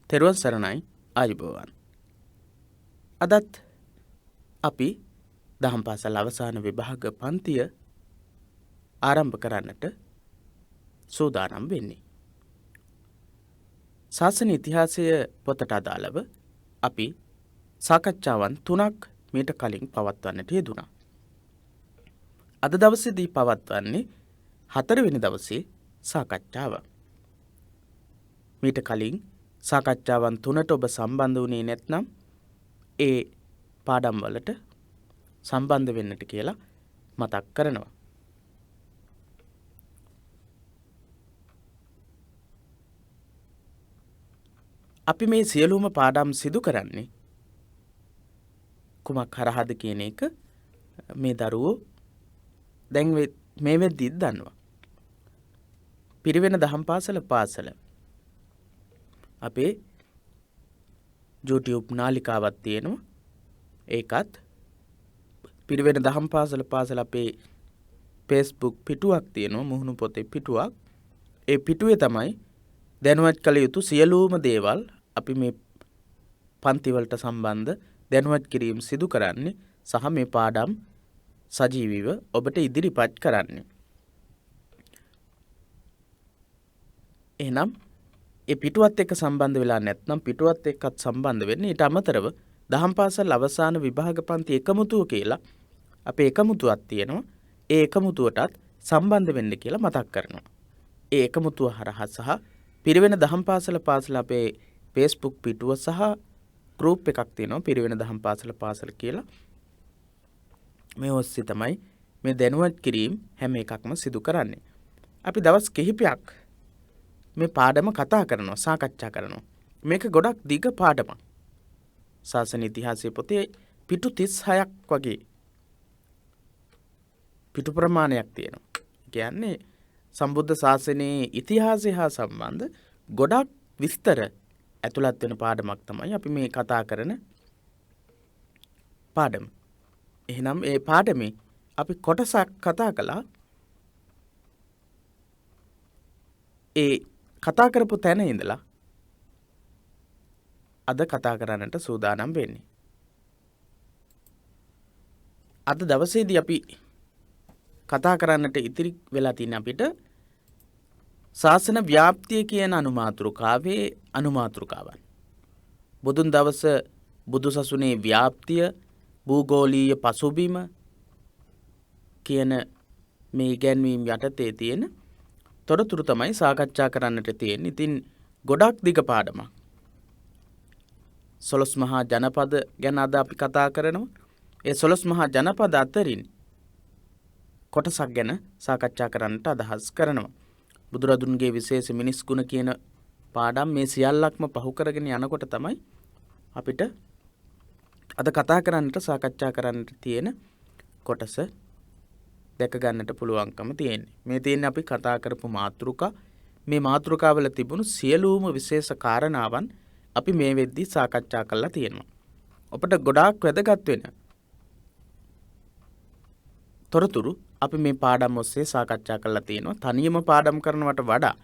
තෙරුවන් සරණයි ආයුබෝවන්. අදත් අපි දහම් පාසල් අවසාන විභාග පන්තිය ආරම්භ කරන්නට සූදානම් වෙන්නේ. ශාසන ඉතිහාසය පොතට අදාළව අපි සාකච්ඡාවන් 3ක් මීට කලින් පවත්වන්නට යෙදුණා. අද දවසේදී පවත්වන්නේ 4 වෙනි දවසේ සාකච්ඡාව. මීට කලින් සාකච්ඡාවන් 3ට ඔබ සම්බන්ධ වුණේ නැත්නම් ඒ පාඩම් වලට සම්බන්ධ වෙන්නට කියලා මතක් කරනවා. අපි මේ සියලුම පාඩම් සිදු කරන්නේ කුමක් හරහාද කියන එක මේ දරුවෝ දැන් මේ වෙද්දිත් දන්නවා. පිරිවෙන දහම් පාසල අපේ YouTube නාලිකාවක් තියෙනවා. ඒකත් පිරිවෙන දහම් පාසල අපේ Facebook පිටුවක් තියෙනවා, මුහුණු පොතේ පිටුවක්. ඒ පිටුවේ තමයි දැනුවත් කළ යුතු සියලුම දේවල් අපි මේ පන්ති වලට සම්බන්ධ දැනුවත් කිරීම සිදු කරන්නේ සහ මේ පාඩම් සජීවීව ඔබට ඉදිරිපත් කරන්නේ. එහෙනම් ඒ පිටුවත් එක්ක සම්බන්ධ වෙලා නැත්නම් පිටුවත් එක්කත් සම්බන්ධ වෙන්න. ඊට අමතරව දහම් පාසල් අවසාන විභාග පන්ති එකමුතුව කියලා අපේ එකමුතුවක් තියෙනවා. ඒ එකමුතුවටත් සම්බන්ධ වෙන්න කියලා මතක් කරනවා. ඒ එකමුතුව හරහා සහ පිරිවෙන දහම් පාසල අපේ Facebook පිටුව සහ group එකක් තියෙනවා පිරිවෙන දහම් පාසල කියලා. මේ ඔස්සේ තමයි මේ දැනුවත් කිරීම හැම එකක්ම සිදු කරන්නේ. අපි දවස් කිහිපයක් මේ පාඩම කතා කරනවා, සාකච්ඡා කරනවා. මේක ගොඩක් දිග පාඩමක්. ශාසන ඉතිහාසයේ පොතේ පිටු 36ක් වගේ පිටු ප්‍රමාණයක් තියෙනවා. කියන්නේ සම්බුද්ධ ශාසනයේ ඉතිහාසය හා සම්බන්ධ ගොඩක් විස්තර ඇතුළත් වෙන පාඩමක් තමයි අපි මේ කතා කරන පාඩම. එහෙනම් ඒ පාඩමේ අපි කොටසක් කතා කළා. ඒ කතා කරපු තැන ඉඳලා අද කතා කරන්නට සූදානම් වෙන්නේ. අද දවසේදී අපි කතා කරන්නට ඉතිරි වෙලා තියෙන අපිට ශාසන ව්‍යාප්තිය කියන අනුමාතෘකාවේ අනුමාතෘකාවන්. බුදුන් දවස බුදුසසුනේ ව්‍යාප්තිය, භූගෝලීය පසුබිම කියන මේ ඉගැන්වීම් යටතේ තියෙන තොරතුරු තමයි සාකච්ඡා කරන්නට තියෙන්නේ. ඉතින් ගොඩක් දිග පාඩමක්. 11 මහා ජනපද ගැන අද අපි කතා කරනවා. ඒ 11 මහා ජනපද අතරින් කොටසක් ගැන සාකච්ඡා කරන්නට අදහස් කරනවා. බුදුරදුන්ගේ විශේෂ මිනිස් ගුණ කියන පාඩම් මේ සියල්ලක්ම පහු කරගෙන යනකොට තමයි අපිට අද කතා කරන්නට සාකච්ඡා කරන්නට තියෙන කොටස දැක ගන්නට පුළුවන්කම තියෙන්නේ. මේ තියෙන්නේ අපි කතා කරපු මාතෘකා. මේ මාතෘකාවල තිබුණු සියලුම විශේෂ කාරණාවන් අපි මේ වෙද්දී සාකච්ඡා කරලා තියෙනවා. ඔබට ගොඩාක් වැදගත් වෙන තොරතුරු අපි මේ පාඩම් ඔස්සේ සාකච්ඡා කරලා තියෙනවා. තනියම පාඩම් කරනවට වඩා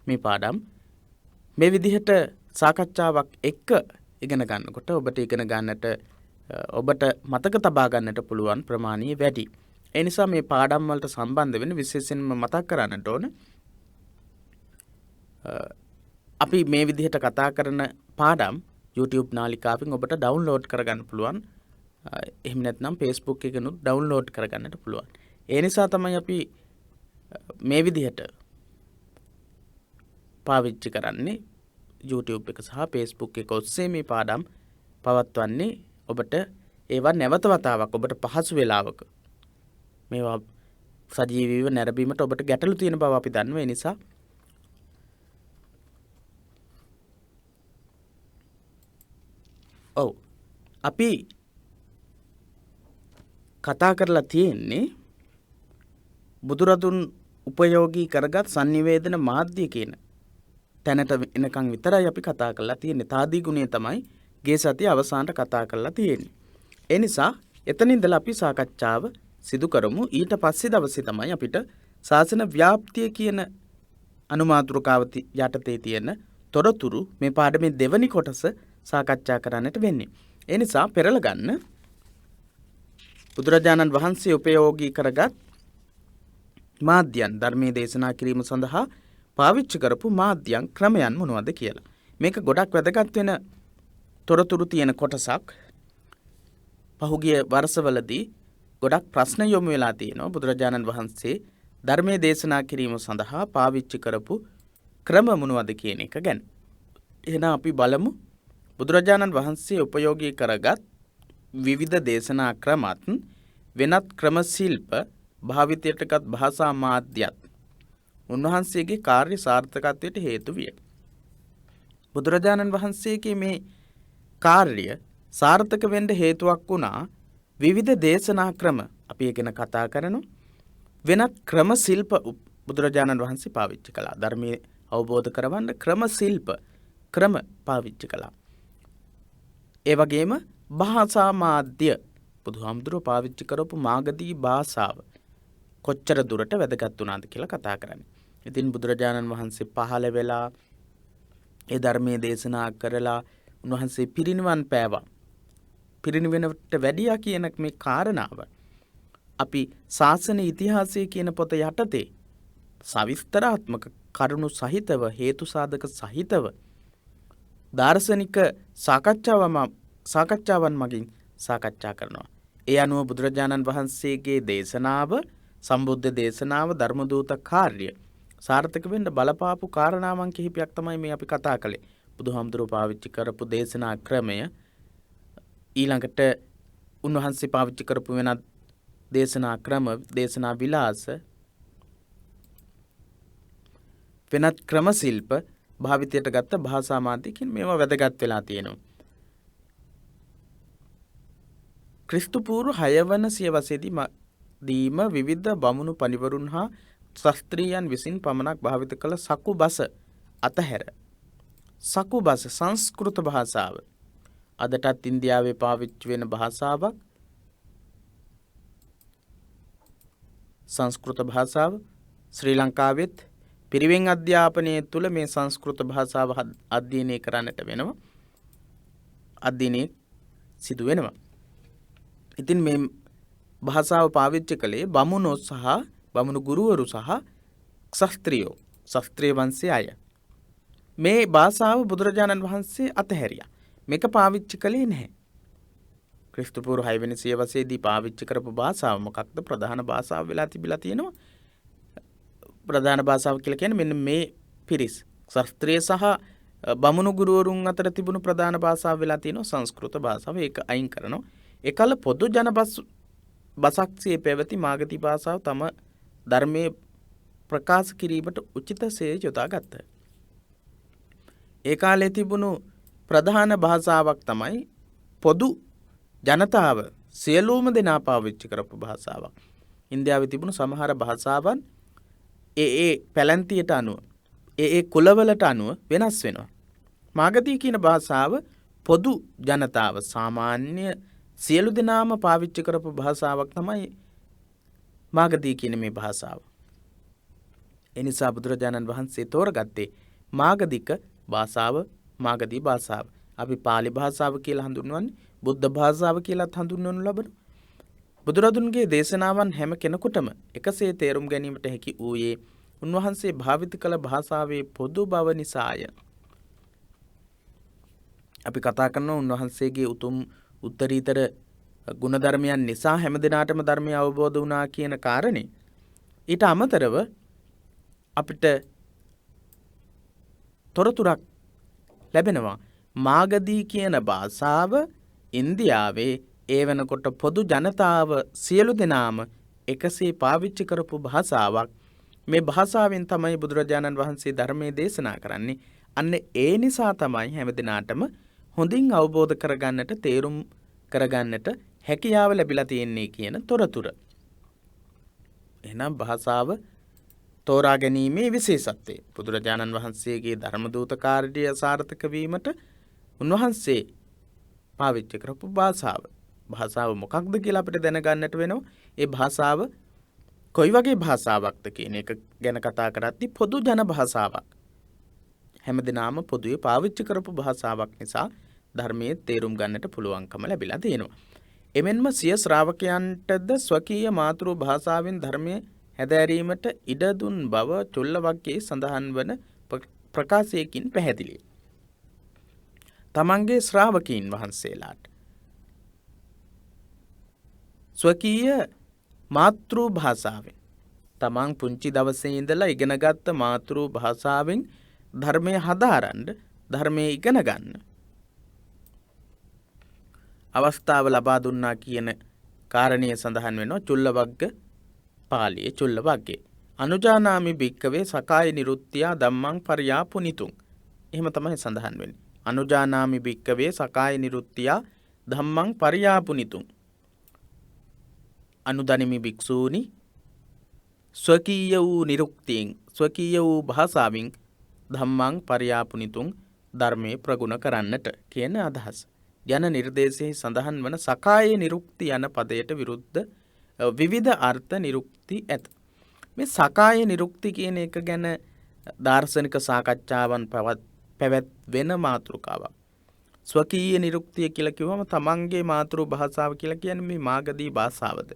මේ පාඩම් මේ විදිහට සාකච්ඡාවක් එක්ක ඉගෙන ගන්නකොට ඔබට ඉගෙන ගන්නට ඔබට මතක තබා ගන්නට පුළුවන් ප්‍රමාණය වැඩි. ඒ නිසා මේ පාඩම් වලට සම්බන්ධ වෙන විශේෂයෙන්ම මතක් කරන්නට ඕන අපි මේ විදිහට කතා කරන පාඩම් YouTube නාලිකාවෙන් ඔබට ඩවුන්ලෝඩ් කරගන්න පුළුවන්. එහෙම නැත්නම් Facebook එකෙනුත් ඩවුන්ලෝඩ් කරගන්නට පුළුවන්. ඒ නිසා තමයි අපි මේ විදිහට පාවිච්චි කරන්නේ YouTube එක සහ Facebook එක ඔස්සේ මේ පාඩම් පවත්වන්නේ ඔබට ඒවා නැවත වතාවක් ඔබට පහසු වෙලාවක මේවා සජීවීව නැරඹීමට ඔබට ගැටලු තියෙන බව අපි දන්නවා. ඒ නිසා අපි කතා කරලා තියෙන්නේ බුදුරදුන් උපයෝගී කරගත් sannivedana මාධ්‍ය කියන තැනට එනකන් විතරයි අපි කතා කරලා තියෙන්නේ. තාදී ගුණය තමයි ගේ සතිය අවසානට කතා කරලා තියෙන්නේ. ඒ නිසා එතන ඉඳලා අපි සාකච්ඡාව සිදු කරමු. ඊට පස්සේ දවසේ තමයි අපිට ශාසන ව්‍යාප්තිය කියන අනුමාතෘකාව යටතේ තියෙන තොරතුරු මේ පාඩමේ දෙවැනි කොටස සාකච්ඡා කරන්නට වෙන්නේ. ඒ නිසා පෙරලා ගන්න බුදුරජාණන් වහන්සේ උපයෝගී කරගත් මාධ්‍යයන් ධර්මයේ දේශනා කිරීම සඳහා පාවිච්චි කරපු මාධ්‍යයන් ක්‍රමයන් මොනවද කියලා. මේක ගොඩක් වැදගත් වෙන තොරතුරු තියෙන කොටසක්. පහුගිය වර්ෂවලදී ගොඩක් ප්‍රශ්න යොමු වෙලා තියෙනවා බුදුරජාණන් වහන්සේ ධර්මයේ දේශනා කිරීම සඳහා පාවිච්චි කරපු ක්‍රම මොනවද කියන එක ගැන. එහෙනම් අපි බලමු බුදුරජාණන් වහන්සේ උපයෝගී කරගත් විවිධ දේශනා ක්‍රමත් වෙනත් ක්‍රම ශිල්ප භාවිතයටගත් භාෂා මාධ්‍යත් උන්වහන්සේගේ කාර්ය සාර්ථකත්වයට හේතු විය. බුදුරජාණන් වහන්සේගේ මේ කාර්ය සාර්ථක වෙන්න හේතුවක් වුණා විවිධ දේශනා ක්‍රම. අපි ඒ ගැන කතා කරනවා. වෙනත් ක්‍රම ශිල්ප බුදුරජාණන් වහන්සේ පාවිච්චි කළා. ධර්මයේ අවබෝධ කරවන්න ක්‍රම ශිල්ප ක්‍රම පාවිච්චි කළා. ඒ වගේම භාෂා මාධ්‍ය බුදුහාමුදුරුවෝ පාවිච්චි කරපු මාගදී භාෂාව කොච්චර දුරට වැදගත් වුණාද කියලා කතා කරන්නේ. ඉතින් බුදුරජාණන් වහන්සේ පහළ වෙලා ඒ ධර්මයේ දේශනා කරලා උන්වහන්සේ පිරිනිවන් පෑවා. පිරිනිවෙනට වැඩියා කියන මේ කාරණාව අපි ශාසන ඉතිහාසය කියන පොත යටතේ සවිස්තරාත්මක කරුණු සහිතව හේතු සාධක සහිතව දාර්ශනික සාකච්ඡාවන් මගින් සාකච්ඡා කරනවා. ඒ අනුව බුදුරජාණන් වහන්සේගේ දේශනාව සම්බුද්ධ දේශනාව ධර්මදූත කාර්ය සාර්ථක වෙන්න බලපාපු කාරණාවන් කිහිපයක් තමයි මේ අපි කතා කළේ. බුදුහාමුදුරුවෝ පාවිච්චි කරපු දේශනා ක්‍රමය ඊළඟට උන්වහන්සේ පාවිච්චි කරපු වෙනත් දේශනා ක්‍රම දේශනා විලාස වෙනත් ක්‍රම ශිල්ප භාවිතයට ගත්ත භාෂා මාධ්‍යකින් මේවා වැදගත් වෙලා තියෙනවා. ක්‍රිස්තු පූර්ව 6 වන සියවසේදී දීම විවිධ බමුණු පඬිවරුන් හා ශාස්ත්‍රීයන් විසින් පමණක් භාවිත කළ සකුබස අතහැර සකුබස සංස්කෘත භාෂාව අදටත් ඉන්දියාවේ පාවිච්චි වෙන භාෂාවක්. සංස්කෘත භාෂාව ශ්‍රී ලංකාවෙත් පිරිවෙන් අධ්‍යාපනයේ තුල මේ සංස්කෘත භාෂාව අධ්‍යයනය කරන්නට වෙනවා. අධ්‍යයනය සිදු වෙනවා. ඉතින් මේ භාෂාව පාවිච්චි කළේ බමුණෝ සහ බමුණු ගුරුවරු සහ ශාස්ත්‍රීය වංශයේ අය. මේ භාෂාව බුදුරජාණන් වහන්සේ අතහැරියා. මේක පාවිච්චි කළේ නැහැ. ක්‍රිස්තු පූර්ව 6 වෙනි සියවසේදී පාවිච්චි කරපු භාෂාව මොකක්ද? ප්‍රධාන භාෂාව වෙලා තිබිලා තියෙනවා. ප්‍රධාන භාෂාව කියලා කියන්නේ මෙන්න මේ පිරිස්. ශාස්ත්‍රීය සහ බමුණු ගුරුවරුන් අතර තිබුණු ප්‍රධාන භාෂාව වෙලා තියෙනවා සංස්කෘත භාෂාව. ඒක අයින් කරනවා. එකල පොදු ජන බසක්සියේ පැවති මාගධී භාෂාව තම ධර්මයේ ප්‍රකාශ කිරීමට උචිතසේ යොදාගත්තා. ඒ කාලේ තිබුණු ප්‍රධාන භාෂාවක් තමයි පොදු ජනතාව සියලුම දෙනා පාවිච්චි කරපු භාෂාවක්. ඉන්දියාවේ තිබුණු සමහර භාෂාවන් ඒ පැලැන්තියට අනුව ඒ කුලවලට අනුව වෙනස් වෙනවා. මාගධී කියන භාෂාව පොදු ජනතාව සාමාන්‍ය සියලු දෙනාම පාවිච්චි කරපු භාෂාවක් තමයි මාගධී කියන මේ භාෂාව. ඒ නිසා බුදුරජාණන් වහන්සේ තෝරගත්තේ මාගධික භාෂාව මාගධී භාෂාව. අපි පාලි භාෂාව කියලා හඳුන්වන්නේ බුද්ධ භාෂාව කියලාත් හඳුන්වනු ලබන. බුදුරදුන්ගේ දේශනාවන් හැම කෙනෙකුටම එකසේ තේරුම් ගැනීමට හැකි වූයේ උන්වහන්සේ භාවිත කළ භාෂාවේ පොදු බව නිසාය. අපි කතා කරන උන්වහන්සේගේ උතුම් උත්තරීතර ගුණධර්මයන් නිසා හැම දිනාටම ධර්මය අවබෝධ වුණා කියන කාරණේ. ඊට අමතරව අපිට තොරතුරක් ලැබෙනවා. මාගධී කියන භාෂාව ඉන්දියාවේ ඒ වෙනකොට පොදු ජනතාව සියලු දෙනාම එකසේ පාවිච්චි කරපු භාෂාවක්. මේ භාෂාවෙන් තමයි බුදුරජාණන් වහන්සේ ධර්මයේ දේශනා කරන්නේ. අන්න ඒ නිසා තමයි හැම දිනාටම හොඳින් අවබෝධ කරගන්නට තේරුම් කරගන්නට හැකියාව ලැබිලා තියෙන්නේ කියන තොරතුර. එහෙනම් භාෂාව තෝරා ගැනීමේ විශේෂත්වය බුදුරජාණන් වහන්සේගේ ධර්මදූත කාර්යය සාර්ථක වීමට උන්වහන්සේ පාවිච්චි කරපු භාෂාව. භාෂාව මොකක්ද කියලා අපිට දැනගන්නට වෙනවා. ඒ භාෂාව කොයි වගේ භාෂාවක්ද කියන එක ගැන කතා කරද්දී පොදු ජන භාෂාවක්. හැමදෙනාම පොදුවේ පාවිච්චි කරපු භාෂාවක් නිසා ධර්මයේ තේරුම් ගන්නට පුළුවන්කම ලැබිලා තියෙනවා. එමෙන්ම සිය ශ්‍රාවකයන්ටද ස්වකීය මාතෘ භාෂාවෙන් ධර්මයේ හැදෑරීමට ඉඩ දුන් බව චුල්ලවග්ගයේ සඳහන් වන ප්‍රකාශයකින් පැහැදිලියි. තමන්ගේ ශ්‍රාවකීන් වහන්සේලාට ස්වකීය මාතෘ භාෂාවෙන් තමන් පුංචි දවසේ ඉඳලා ඉගෙනගත්ත මාතෘ භාෂාවෙන් ධර්මය හදාරන්න ධර්මයේ ඉගෙන ගන්න අවස්ථාව ලබා දුන්නා කියන කාරණය සඳහන් වෙනවා චුල්ලවග්ග පාළියේ චුල්ලවග්ගේ. අනුජානාමි භික්කවේ සකාය නිරුත්තියා ධම්මං පරියාපුනිතුං. එහෙම තමයි සඳහන් වෙන්නේ. අනුජානාමි භික්කවේ සකාය නිරුත්තියා ධම්මං පරියාපුනිතුං. අනුදනිමි භික්ෂූනි ස්වකීය වූ නිරුක්තියෙන් ස්වකීය වූ භාෂාවෙන් ධම්මං පරියාපුනිතුං ධර්මයේ ප්‍රගුණ කරන්නට කියන අදහස. යන නිර්දේශයේ සඳහන් වන සකාය නිරුක්ති යන පදයට විරුද්ධ විවිධ අර්ථ නිරුක්ති ඇත. මේ සකාය නිරුක්ති කියන එක ගැන දාර්ශනික සාකච්ඡාවන් පැවැත්වෙන මාතෘකාවක්. ස්වකීය නිරුක්තිය කියලා කිව්වම තමන්ගේ මාතෘ භාෂාව කියලා කියන්නේ මේ මාගදී භාෂාවද.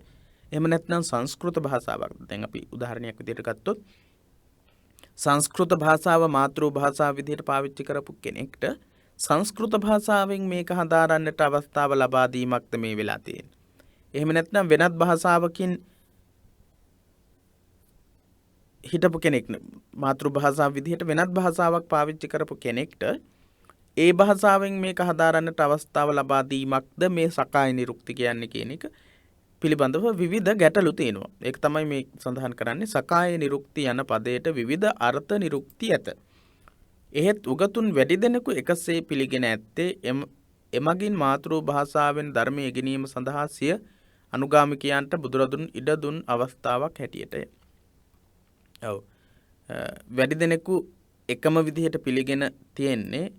එහෙම නැත්නම් සංස්කෘත භාෂාවක්. දැන් අපි උදාහරණයක් විදිහට ගත්තොත් සංස්කෘත භාෂාව මාතෘ භාෂාව විදිහට පාවිච්චි කරපු කෙනෙක්ට සංස්කෘත භාෂාවෙන් මේක හදාරන්නට අවස්ථාව ලබා දීමක්ද මේ වෙලා තියෙන්නේ. එහෙම නැත්නම් වෙනත් භාෂාවකින් හිටපු කෙනෙක් මාතෘ භාෂාව විදිහට වෙනත් භාෂාවක් පාවිච්චි කරපු කෙනෙක්ට ඒ භාෂාවෙන් මේක හදාරන්නට අවස්ථාව ලබා දීමක්ද මේ සකාය නිරුක්ති කියන්නේ කියන එක පිළිබඳව විවිධ ගැටලු තියෙනවා. ඒක තමයි මේ සඳහන් කරන්නේ සකාය නිරුක්ති යන පදයට විවිධ අර්ථ නිරුක්ති ඇත. එහෙත් උගතුන් වැඩි දෙනෙකු එකසේ පිළිගෙන ඇත්තේ එමගින් මාතෘ භාෂාවෙන් ධර්මයේ ඉගෙනීම සඳහා සිය අනුගාමිකයන්ට බුදුරදුන් ඉඩ දුන් අවස්ථාවක් හැටියටය. වැඩි දෙනෙකු එකම විදිහට පිළිගෙන තියෙන්නේ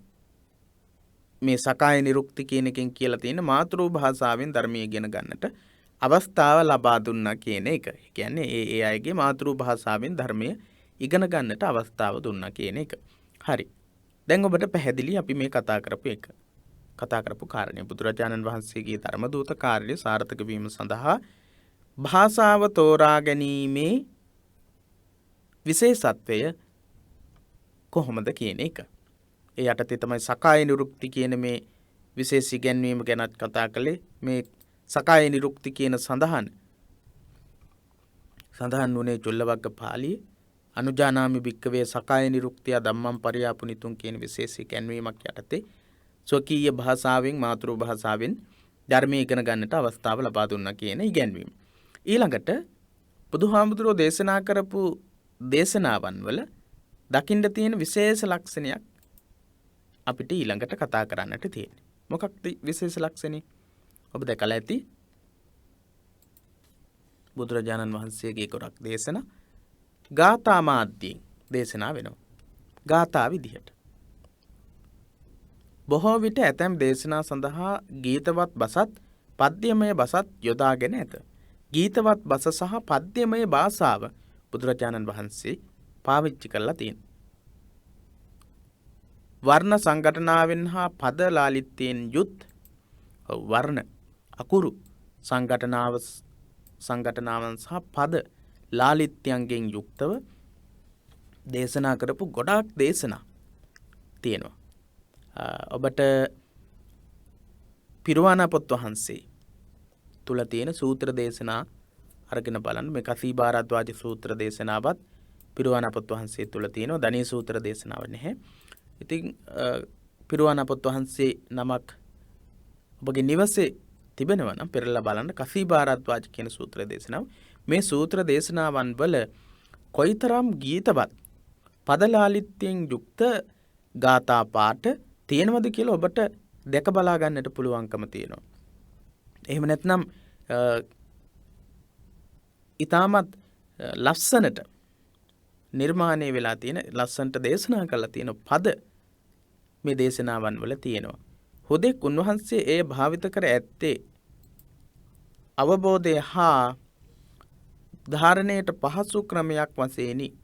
මේ සකාය නිරුක්ති කියන එකෙන් කියලා තියෙන මාතෘ භාෂාවෙන් ධර්මයේ ඉගෙන ගන්නට අවස්ථාව ලබා දුන්නා කියන එක. ඒ කියන්නේ ඒ අයගේ මාතෘ භාෂාවෙන් ධර්මයේ ඉගෙන ගන්නට අවස්ථාව දුන්නා කියන එක. හරි. දැන් ඔබට පැහැදිලි අපි මේ කතා කරපු කාරණේ බුදුරජාණන් වහන්සේගේ ධර්ම දූත කාර්යය සාර්ථක වීම සඳහා භාෂාව තෝරා ගැනීමේ විශේෂත්වය කොහොමද කියන එක. ඒ යටතේ තමයි සකාය නිරුක්ති කියන මේ විශේෂ ඉගැන්වීම ගැනත් කතා කළේ. මේ සකාය නිරුක්ති කියන සඳහන් වුණේ චුල්ලවග්ග පාළියේ අනුජානාමි භික්කවේ සකාය නිරුක්තිය ධම්මං පරියාපුනිතුං කියන විශේෂ ඉගැන්වීමක් යටතේ ස්වකීය භාෂාවෙන් මාතෘ භාෂාවෙන් ධර්මයේ ඉගෙන ගන්නට අවස්ථාව ලබා දුන්නා කියන ඉගැන්වීම. ඊළඟට බුදුහාමුදුරුවෝ දේශනා කරපු දේශනාවන් වල දකින්න තියෙන විශේෂ ලක්ෂණයක් අපිට ඊළඟට කතා කරන්නට තියෙන්නේ. මොකක්ද විශේෂ ලක්ෂණේ? ඔබ දැකලා ඇති බුදුරජාණන් වහන්සේගේ කොටක් දේශනා ගාථා මාධ්‍යයෙන් දේශනා වෙනවා. ගාථා විදිහට. බොහෝ විට ඇතැම් දේශනා සඳහා ගීතවත් බසත් පද්‍යමය බසත් යොදාගෙන ඇත. ගීතවත් බස සහ පද්‍යමය භාෂාව බුදුරජාණන් වහන්සේ පාවිච්චි කරලා තියෙනවා. වර්ණ සංගටනාවෙන් හා පද ලාලිත්‍යයෙන් යුත් වර්ණ අකුරු සංගටනාවන් සහ පද ලාලිත්‍යයන්ගෙන් යුක්තව දේශනා කරපු ගොඩාක් දේශනා තියෙනවා. ඔබට පිරුවානා පොත් වහන්සේ තුල තියෙන සූත්‍ර දේශනා අරගෙන බලන්න. මේ කසීභාරද්වාජ සූත්‍ර දේශනාවත් පිරුවානා පොත් වහන්සේ තුල තියෙනවා. ධනී සූත්‍ර දේශනාව නැහැ. ඉතින් පිරුවානා පොත් වහන්සේ නමක් ඔබගේ නිවසේ තිබෙනවා නම් පෙරලා බලන්න කසීභාරද්වාජ කියන සූත්‍ර දේශනාව. මේ සූත්‍ර දේශනාවන් වල කොයිතරම් ගීතවත් පදලාලිත්‍යයෙන් යුක්ත ගාථා පාඨ තියෙනවද කියලා ඔබට දැක බලා ගන්නට පුළුවන්කම තියෙනවා. එහෙම නැත්නම් ඊටමත් ලස්සනට නිර්මාණය වෙලා තියෙන ලස්සනට දේශනා කරලා තියෙන පද මේ දේශනාවන් වල තියෙනවා. හුදෙක් උන්වහන්සේ එය භාවිත කර ඇත්තේ අවබෝධය හා ධාරණයට පහසු ක්‍රමයක් වශයෙනි.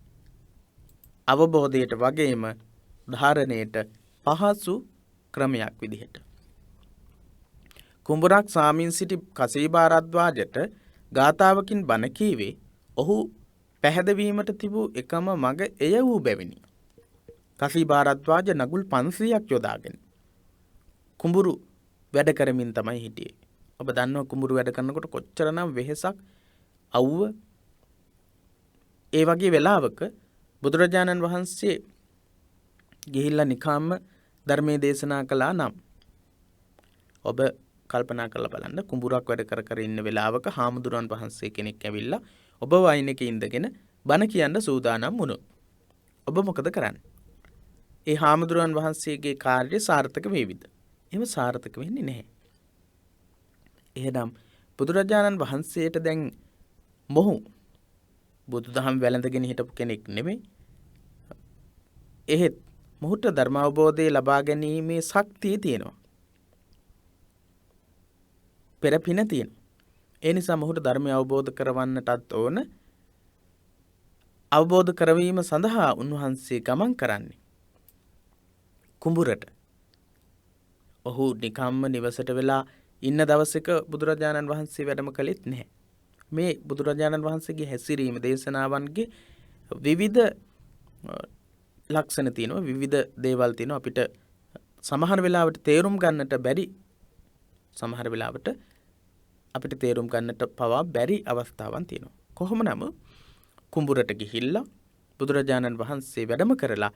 අවබෝධයට වගේම ධාරණයට පහසු ක්‍රමයක් විදිහට. කුඹුරක් සාමින් සිටි කසීභාරද්වාජට ගාථාවකින් බණ කීවේ ඔහු පැහැදවීමට තිබූ එකම මඟ එය වූ බැවිනි. කසීභාරද්වාජ නගුල් 500ක් යොදාගෙන කුඹුරු වැඩ කරමින් තමයි හිටියේ. ඔබ දන්නවා කුඹුරු වැඩ කරනකොට කොච්චරනම් වෙහෙසක් අවුව. ඒ වගේ වෙලාවක බුදුරජාණන් වහන්සේ ගිහිල්ලා නිකාම්ම ධර්මයේ දේශනා කළා නම් ඔබ කල්පනා කරලා බලන්න කුඹුරක් වැඩ කර ඉන්න වෙලාවක හාමුදුරන් වහන්සේ කෙනෙක් ඇවිල්ලා ඔබ වයින්ක ඉඳගෙන බණ කියන්න සූදානම් වුණොත් ඔබ මොකද කරන්නේ? ඒ හාමුදුරන් වහන්සේගේ කාර්යය සාර්ථක වේවිද? එහෙම සාර්ථක වෙන්නේ නැහැ. එහෙනම් බුදුරජාණන් වහන්සේට දැන් මොහු බුදුදහම වැළඳගෙන හිටපු කෙනෙක් නෙමෙයි. එහෙත් මොහුට ධර්ම අවබෝධය ලබා ගැනීමේ ශක්තිය තියෙනවා. පෙරපින තියෙනවා. ඒ නිසා මොහුට ධර්මය අවබෝධ කරවන්නටත් ඕන. අවබෝධ කරවීම සඳහා උන්වහන්සේ ගමන් කරන්නේ කුඹුරට. ඔහු නිකම්ම නිවසට වෙලා ඉන්න දවසක බුදුරජාණන් වහන්සේ වැඩම කළෙත් නැහැ. මේ බුදුරජාණන් වහන්සේගේ හැසිරීම දේශනාවන්ගේ විවිධ ලක්ෂණ තියෙනවා, විවිධ දේවල් තියෙනවා. අපිට සමහර වෙලාවට තේරුම් ගන්නට බැරි, සමහර වෙලාවට අපිට තේරුම් ගන්නට පවා බැරි අවස්ථාවන් තියෙනවා. කොහොම නමුත් කුඹුරට ගිහිල්ලා බුදුරජාණන් වහන්සේ වැඩම කරලා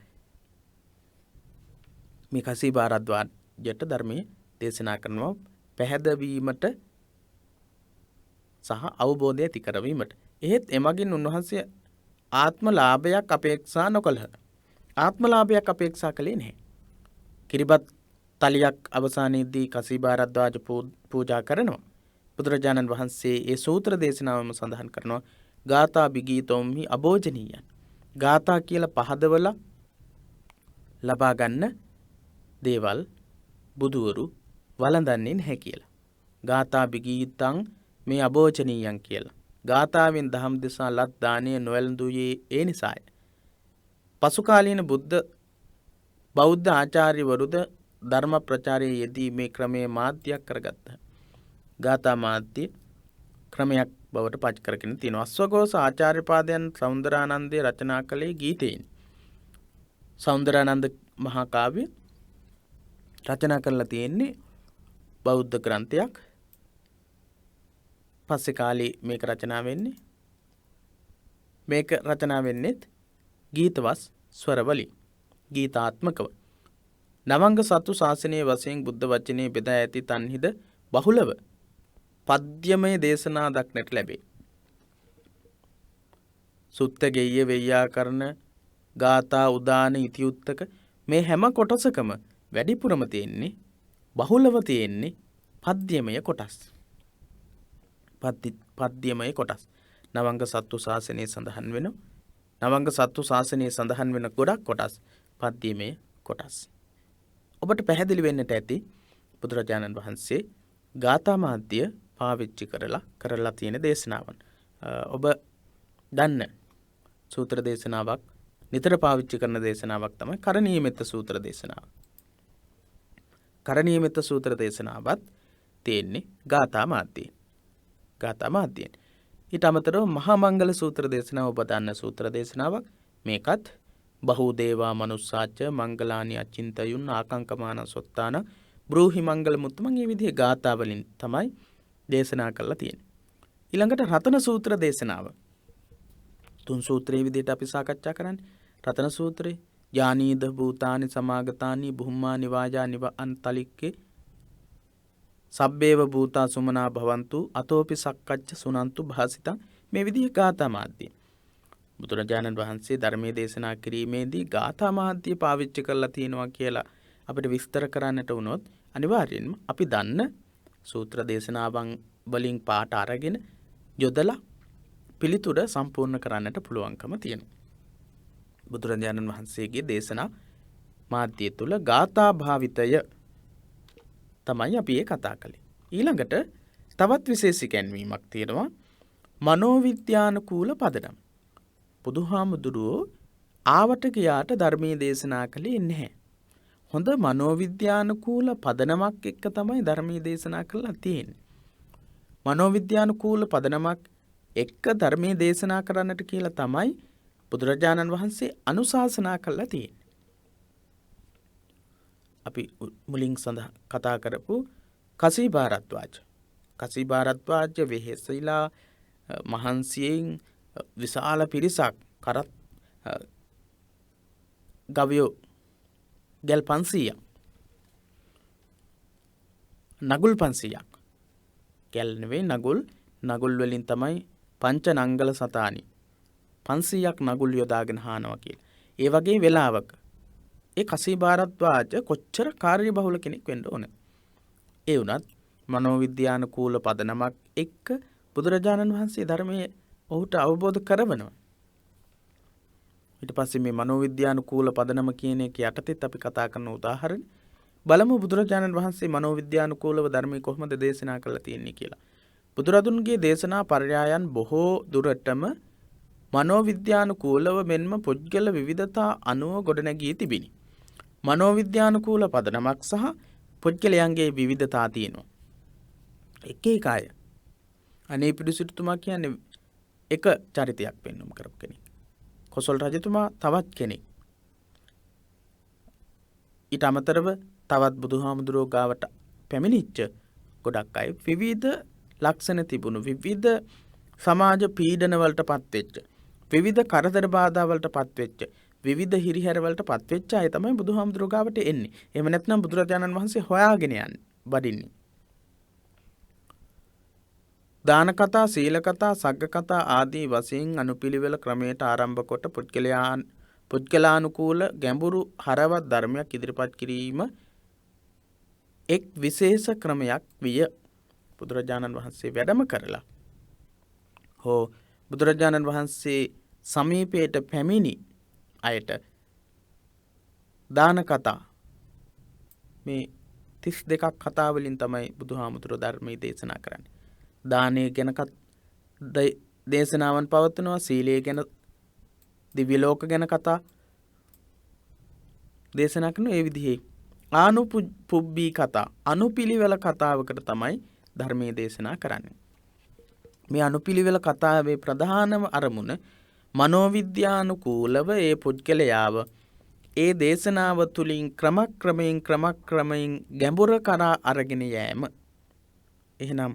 මේ කසීභාරද්වාජට ධර්මයේ දේශනා කරනවා පැහැදවීමට සහ අවබෝධය ඇති කරවීමට. එහෙත් එමගින් උන්වහන්සේ ආත්මලාභයක් අපේක්ෂා නොකළහ. ආත්මලාභයක් අපේක්ෂා කළේ නැහැ. කිරිබත් තලියක් අවසානයේදී කසීභාරද්වාජ පූජා කරනවා. බුදුරජාණන් වහන්සේ ඒ සූත්‍ර දේශනාවම සඳහන් කරනවා ගාථා බිගීතෝම්හි අභෝජනීයන්. ගාථා කියලා පහදවලා ලබා ගන්න දේවල් බුදුවරු වළඳන්නේ නැහැ කියලා. ගාථා බිගීතං මේ අභෝජනීයන් කියලා. ගාථාවෙන් දහම් දෙසා ලත් දානය නොවැළඳුයේ ඒ නිසාය. පසු කාලීන බෞද්ධ ආචාර්යවරුද ධර්ම ප්‍රචාරයේ යෙදී මේ ක්‍රමයේ මාධ්‍යයක් කරගත්තා. ගාථා මාධ්‍ය ක්‍රමයක් බවට පත් කරගෙන තියෙනවා. අස්වඝෝෂ ආචාර්යපාදයන් සෞන්දරානන්දේ රචනා කළේ ගීතයෙන්. සෞන්දරානන්ද මහා කාව්‍ය රචනා කරලා තියෙන්නේ බෞද්ධ ග්‍රන්ථයක්. පස්සේ කාලේ මේක රචනා වෙන්නේ. මේක රචනා වෙන්නේත් ගීතවස් ස්වරවලින් ගීතාත්මකව. නවංග සතු ශාසනයේ වශයෙන් බුද්ධ වචනේ බෙදා ඇති තන්හිද බහුලව පද්‍යමය දේශනා දක්නට ලැබේ. සුත්ත ගෙය්‍ය වෙය්‍යාකරණ ගාථා උදාන ඉතිඋත්තක මේ හැම කොටසකම වැඩිපුරම තියෙන්නේ බහුලව තියෙන්නේ පද්‍යමය කොටස්. පද්‍යමය කොටස්. නවංග සත්තු ශාසනයේ සඳහන් වෙනවා. නවංග සත්තු ශාසනයේ සඳහන් වෙන ගොඩක් කොටස් පද්‍යමය කොටස්. ඔබට පැහැදිලි වෙන්නට ඇති බුදුරජාණන් වහන්සේ ගාථා මාධ්‍ය පාවිච්චි කරලා තියෙන දේශනාවන්. ඔබ දන්න සූත්‍ර දේශනාවක් නිතර පාවිච්චි කරන දේශනාවක් තමයි කරණීයමෙත්ත සූත්‍ර දේශනාව. කරණීයමෙත්ත සූත්‍ර දේශනාවත් තියෙන්නේ ගාථා මාධ්‍යයෙන්. ගාථා මාධ්‍යයෙන්. ඊට අමතරව මහා මංගල සූත්‍ර දේශනාව ඔබ දන්න සූත්‍ර දේශනාවක්. මේකත් බහූ දේවා මනුස්සාච මංගලානි අචින්තයුන් ආකංකමාන සොත්තාන බ්‍රූහි මංගල මුත්තමන් මේ විදිහේ ගාථා වලින් තමයි දේශනා කරලා තියෙන්නේ. ඊළඟට රතන සූත්‍ර දේශනාව. තුන් සූත්‍රයේ විදිහට අපි සාකච්ඡා කරන්නේ. රතන සූත්‍රේ යානීද භූතානි සමාගතානි බුම්මා නිවාජා නිව අන්තලික්කේ සබ්බේව භූතා සුමනා භවන්තු අතෝපි සක්කච්ඡ සුනන්තු භාසිතං මේ විදිහේ ගාථා මාධ්‍ය. බුදුරජාණන් වහන්සේ ධර්මයේ දේශනා කිරීමේදී ගාථා මාධ්‍ය පාවිච්චි කරලා තියෙනවා කියලා අපිට විස්තර කරන්නට වුණොත් අනිවාර්යෙන්ම අපි දන්න සූත්‍ර දේශනාවන් වලින් පාට අරගෙන යොදලා පිළිතුර සම්පූර්ණ කරන්නට පුළුවන්කම තියෙනවා. බුදුරජාණන් වහන්සේගේ දේශනා මාධ්‍ය තුල ගාථා භාවිතය තමයි අපි කතා කළේ. ඊළඟට තවත් විශේෂ ඉගැන්වීමක් තියෙනවා මනෝවිද්‍යානුකූල පදනම්. බුදුහාමුදුරුවෝ ආවට ගියාට ධර්මයේ දේශනා කළේ නැහැ. හොඳ මනෝවිද්‍යානුකූල පදනමක් එක්ක තමයි ධර්මයේ දේශනා කරලා තියෙන්නේ. මනෝවිද්‍යානුකූල පදනමක් එක්ක ධර්මයේ දේශනා කරන්නට කියලා තමයි බුදුරජාණන් වහන්සේ අනුශාසනා කළා තියෙන්නේ. අපි මුලින් කතා කරපු කසී භාරද්වාජ. කසී භාරද්වාජ වෙහෙසයිලා මහන්සියෙන් විශාල පිරිසක් කරත් ගවයෝ ගැල් 500ක් නගුල් 500ක් ගැල් නෙවෙයි නගුල් වලින් තමයි පංච නංගල සතානි 500ක් නගුල් යොදාගෙන හානවා කියලා. ඒ වගේ වෙලාවක ඒ කසී භාරද්වාජ කොච්චර කාර්යබහුල කෙනෙක් වෙන්න ඕන. ඒ වුණත් මනෝවිද්‍යානුකූල පදනමක් එක්ක බුදුරජාණන් වහන්සේ ධර්මයේ ඔහුට අවබෝධ කරවනවා. ඊට පස්සේ මේ මනෝවිද්‍යානුකූල පදනම කියන එක යටතේත් අපි කතා කරන උදාහරණ බලමු බුදුරජාණන් වහන්සේ මනෝවිද්‍යානුකූලව ධර්මයේ කොහොමද දේශනා කළා තියෙන්නේ කියලා. බුදුරදුන්ගේ දේශනා පරයයන් බොහෝ දුරටම මනෝවිද්‍යානුකූලව මෙන්ම පුද්ගල විවිධතා අනුව ගොඩනැගී තිබිනි. මනෝවිද්‍යානුකූල පදනමක් සහ පුද්ගලයන්ගේ විවිධතා තියෙනවා. එක එක අය. අනේ පිළිසිටුතුමා කියන්නේ එක චරිතයක් පෙන්වුම් කරපු කෙනෙක්. කොසල් රජතුමා තවත් කෙනෙක්. ඊට අමතරව තවත් බුදුහාමුදුරුවෝ ගාවට පැමිණිච්ච ගොඩක් අය විවිධ ලක්ෂණ තිබුණු විවිධ සමාජ පීඩන වලට පත්වෙච්ච විවිධ කරදර බාධා වලට පත්වෙච්ච විවිධ හිරිහැර වලට පත්වෙච්ච අය තමයි බුදුහාමුදුරුවෝ ගාවට එන්නේ. එහෙම නැත්නම් බුදුරජාණන් වහන්සේ හොයාගෙන යන්නේ වඩින්නේ. දාන කතා, සීල කතා, සග්ග කතා ආදී වශයෙන් අනුපිළිවෙල ක්‍රමයට ආරම්භ කොට පුද්ගලානුකූල ගැඹුරු හරවත් ධර්මයක් ඉදිරිපත් කිරීම එක් විශේෂ ක්‍රමයක් විය. බුදුරජාණන් වහන්සේ වැඩම කරලා හෝ බුදුරජාණන් වහන්සේ සමීපයට පැමිණි අයට දාන කතා මේ 32ක් කතා වලින් තමයි බුදුහාමුදුරුවෝ ධර්මයේ දේශනා කරන්නේ. දානය ගැන දේශනාවන් පවත්වනවා, සීලය ගැන, දිව්‍ය ලෝක ගැන කතා දේශනා කරන ඒ විදිහේ ආනුපුබ්බී කතා අනුපිළිවෙල කතාවකට තමයි ධර්මයේ දේශනා කරන්නේ. මේ අනුපිළිවෙල කතාවේ ප්‍රධානම අරමුණ මනෝවිද්‍යානුකූලව ඒ පුද්ගලයාව ඒ දේශනාව තුළින් ක්‍රමක්‍රමයෙන් ගැඹුර කරා අරගෙන යෑම. එහෙනම්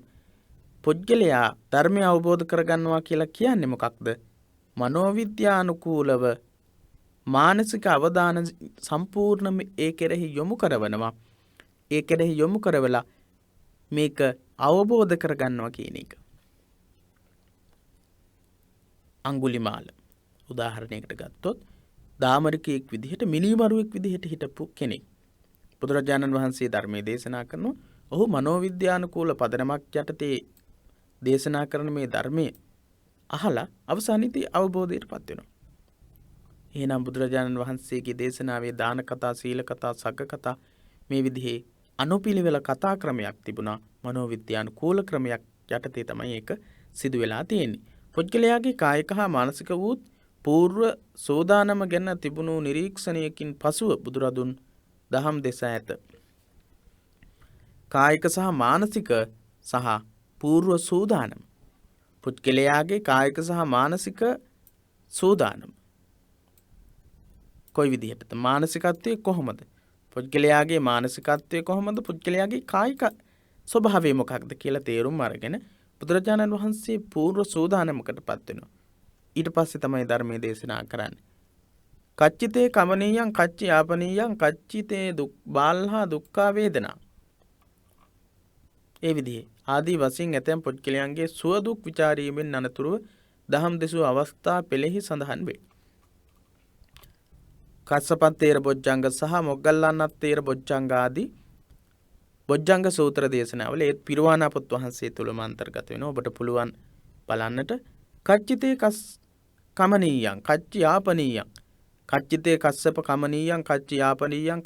පුද්ගලයා ධර්මය අවබෝධ කරගන්නවා කියලා කියන්නේ මොකක්ද? මනෝවිද්‍යානුකූලව මානසික අවධානය සම්පූර්ණයෙන්ම ඒ කෙරෙහි යොමු කරවනවා. ඒ කෙරෙහි යොමු කරවලා මේක අවබෝධ කරගන්නවා කියන එක. අඟුලිමාල උදාහරණයකට ගත්තොත් දාමරිකයෙක් විදිහට මිනිමරුවෙක් විදිහට හිටපු කෙනෙක්. බුදුරජාණන් වහන්සේ ධර්මයේ දේශනා කරනවා. ඔහු මනෝවිද්‍යානුකූල පදනමක් යටතේ දේශනා කරන මේ ධර්මයේ අහලා අවසානයේදී අවබෝධයටපත් වෙනවා. එහෙනම් බුදුරජාණන් වහන්සේගේ දේශනාවේ දාන කතා, සීල කතා, සග්ග කතා මේ විදිහේ අනුපිළිවෙල කතා ක්‍රමයක් තිබුණා. මනෝවිද්‍යානුකූල ක්‍රමයක් යටතේ තමයි ඒක සිදු වෙලා තියෙන්නේ. පුද්ගලයාගේ කායික හා මානසික වූ పూర్ව සෝදානම ගැන තිබුණු නිරීක්ෂණයකින් පසුව බුදුරදුන් දහම් දෙස ඇත. කායික සහ මානසික සහ పూర్ව සෝදානම. පුද්ගලයාගේ කායික සහ මානසික සෝදානම කොයි විදිහටද? මානසිකත්වය කොහොමද? පුද්ගලයාගේ මානසිකත්වය කොහොමද? පුද්ගලයාගේ කායික ස්වභාවය මොකක්ද කියලා තේරුම් අරගෙන බුදුරජාණන් වහන්සේ పూర్ව සෝදානමකටපත් වෙනවා. ඊට පස්සේ තමයි ධර්මයේ දේශනා කරන්නේ. කච්චිතේ කමනීයං කච්චි යාපනීයං කච්චිතේ බාල්හා දුක්ඛා වේදනා. ඒ විදිහේ ආදී වශයෙන් ඇතැම් පුද්ගලයන්ගේ සුව දුක් ਵਿਚාරීමෙන් අනතුරුව දහම් දෙසූ අවස්ථා පෙළෙහි සඳහන් වේ. කස්සපත් තේර බොජ්ජංග සහ මොග්ගල්ලානත් තේර බොජ්ජංග ආදී බොජ්ජංග සූත්‍ර දේශනාවල ඒ පිරුවානාපොත් වහන්සේ තුලම අන්තර්ගත වෙනවා. ඔබට පුළුවන් බලන්නට. කච්චිතේ කමනීයං කච්චි යාපනීයං කච්චිතේ කස්සප කමනීයං කච්චි යාපනීයං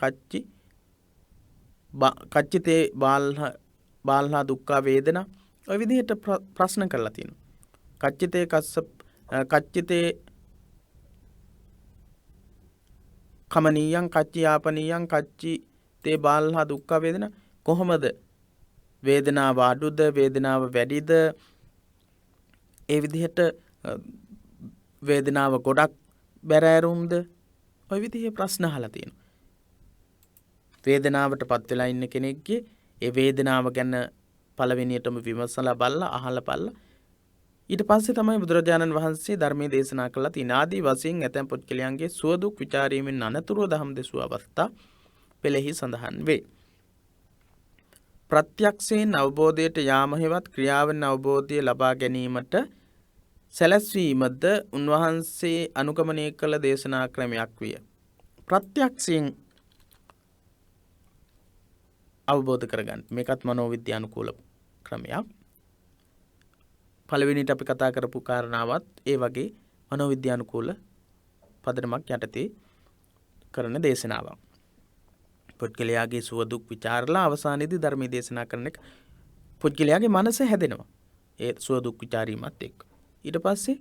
කච්චිතේ බාල්හා දුක්ඛ වේදනා ඔය විදිහට ප්‍රශ්න කරලා තියෙනවා. කච්චිතේ කමනීයං කච්චි යාපනීයං කච්චි තේ බාලහා දුක්ඛ වේදනා. කොහොමද වේදනාව අඩුද වේදනාව වැඩිද? ඒ විදිහට වේදනාව ගොඩක් බැරෑරුම්ද? ඔය විදිහේ ප්‍රශ්න අහලා තියෙනවා. වේදනාවට පත් වෙලා ඉන්න කෙනෙක්ගේ ඒ වේදනාව ගැන පළවෙනියටම විමසලා බලලා අහලා බලලා ඊට පස්සේ තමයි බුදුරජාණන් වහන්සේ ධර්මයේ දේශනා කළා. තින ආදී වශයෙන් ඇතැම් පුද්ගලයන්ගේ සුව දුක් ਵਿਚාරීමෙන් අනතුරුව දහම් දෙසූ අවස්ථා පෙළෙහි සඳහන් වේ. ප්‍රත්‍යක්ෂයෙන් අවබෝධයට යාම හෙවත් ක්‍රියාවෙන් අවබෝධය ලබා ගැනීමට සැලැස්වීමද උන්වහන්සේ අනුගමනය කළ දේශනා ක්‍රමයක් විය. ප්‍රත්‍යක්ෂයෙන් අවබෝධ කරගන්න මේකත් මනෝවිද්‍යානුකූල ක්‍රමයක්. පළවෙනිට අපි කතා කරපු කාරණාවත් ඒ වගේ මනෝවිද්‍යානුකූල පදනමක් යටතේ කරන දේශනාවක්. පුද්ගලයාගේ සුව දුක් විචාරලා අවසානයේදී ධර්මයේ දේශනා කරන එක පුද්ගලයාගේ මනස හැදෙනවා. ඒ සුව දුක් විචාරීමත් එක්ක. ඊට පස්සේ